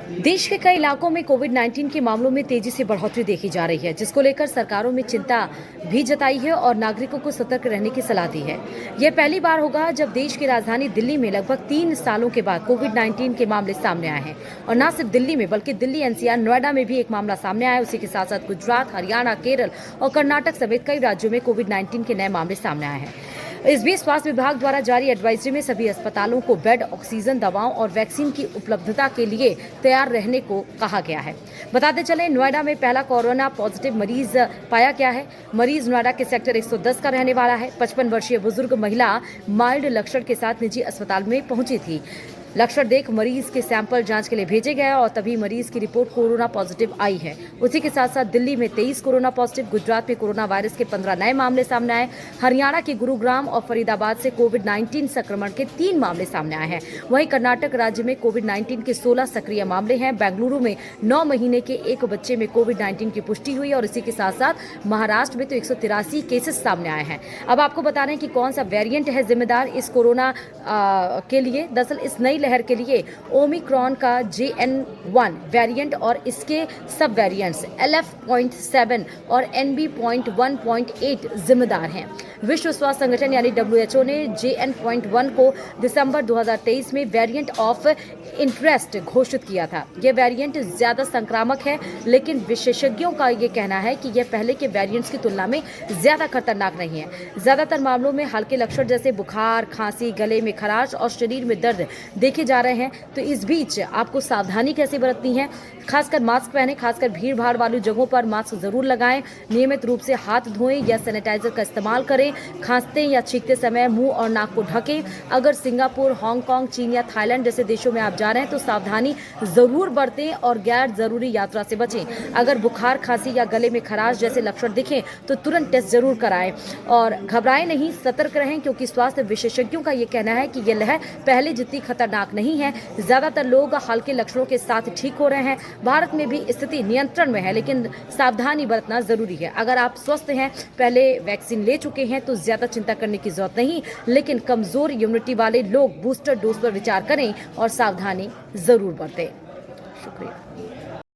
देश के कई इलाकों में कोविड-19 के मामलों में तेजी से बढ़ोतरी देखी जा रही है, जिसको लेकर सरकारों में चिंता भी जताई है और नागरिकों को सतर्क रहने की सलाह दी है। यह पहली बार होगा जब देश की राजधानी दिल्ली में लगभग 3 सालों के बाद कोविड-19 के मामले सामने आए हैं और न सिर्फ दिल्ली में बल्कि दिल्ली, एनसीआर, नोएडा में भी एक मामला सामने आया है। उसी के साथ साथ गुजरात, हरियाणा, केरल और कर्नाटक समेत कई राज्यों में कोविड-19 के नए मामले सामने आए हैं। इस बीच स्वास्थ्य विभाग द्वारा जारी एडवाइजरी में सभी अस्पतालों को बेड, ऑक्सीजन, दवाओं और वैक्सीन की उपलब्धता के लिए तैयार रहने को कहा गया है। बताते चले, नोएडा में पहला कोरोना पॉजिटिव मरीज पाया गया है। मरीज नोएडा के सेक्टर 110 का रहने वाला है। 55 वर्षीय बुजुर्ग महिला माइल्ड लक्षण के साथ निजी अस्पताल में पहुंची थी। लक्षण देख मरीज के सैंपल जांच के लिए भेजे गए और तभी मरीज की रिपोर्ट कोरोना पॉजिटिव आई है। उसी के साथ साथ दिल्ली में 23 कोरोना पॉजिटिव, गुजरात में कोरोना वायरस के 15 नए मामले सामने आए। हरियाणा के गुरुग्राम और फरीदाबाद से कोविड-19 संक्रमण के 3 मामले सामने आए हैं। वहीं कर्नाटक राज्य में कोविड-19 के 16 सक्रिय मामले हैं। बेंगलुरु में 9 महीने के एक बच्चे में कोविड-19 की पुष्टि हुई और इसी के साथ साथ महाराष्ट्र में तो 183 केसेस सामने आए हैं। अब आपको बता रहे हैं कि कौन सा वेरिएंट है जिम्मेदार इस कोरोना के लिए। दरअसल इस नई लहर के लिए ओमिक्रॉन का JN.1 वेरिएंट और इसके सब वेरिएंट्स LF.7 और NB.1.8 जिम्मेदार हैं। विश्व स्वास्थ्य संगठन यानी WHO ने JN.1 को दिसंबर 2023 में वेरिएंट ऑफ इंटरेस्ट घोषित किया था। यह वेरिएंट ज्यादा संक्रामक है, लेकिन विशेषज्ञों का यह कहना है कि यह पहले के वेरिएंट्स की तुलना में ज्यादा खतरनाक नहीं है। ज्यादातर मामलों में हल्के लक्षण जैसे बुखार, खांसी, गले में खराश और शरीर में दर्द देखे जा रहे हैं। तो इस बीच आपको सावधानी कैसे बरतनी है? खासकर मास्क पहने, खासकर भीड़ भाड़ वाली जगहों पर मास्क जरूर लगाएं। नियमित रूप से हाथ धोएं या सैनिटाइजर का इस्तेमाल करें। खांसते या छींकते समय मुंह और नाक को ढकें। अगर सिंगापुर, हांगकांग, चीन या थाईलैंड जैसे देशों में आप जा रहे हैं तो सावधानी जरूर बरतें और गैर जरूरी यात्रा से बचें। अगर बुखार, खांसी या गले में खराश जैसे लक्षण दिखें तो तुरंत टेस्ट जरूर कराएं और घबराएं नहीं, सतर्क रहें, क्योंकि स्वास्थ्य विशेषज्ञों का यह कहना है कि यह लहर पहले जितनी खतरनाक नहीं है। ज्यादातर लोग हल्के लक्षणों के साथ ठीक हो रहे हैं। भारत में भी स्थिति नियंत्रण में है, लेकिन सावधानी बरतना जरूरी है। अगर आप स्वस्थ हैं, पहले वैक्सीन ले चुके हैं तो ज्यादा चिंता करने की जरूरत नहीं, लेकिन कमजोर इम्यूनिटी वाले लोग बूस्टर डोज पर विचार करें और सावधानी जरूर बरतें। शुक्रिया।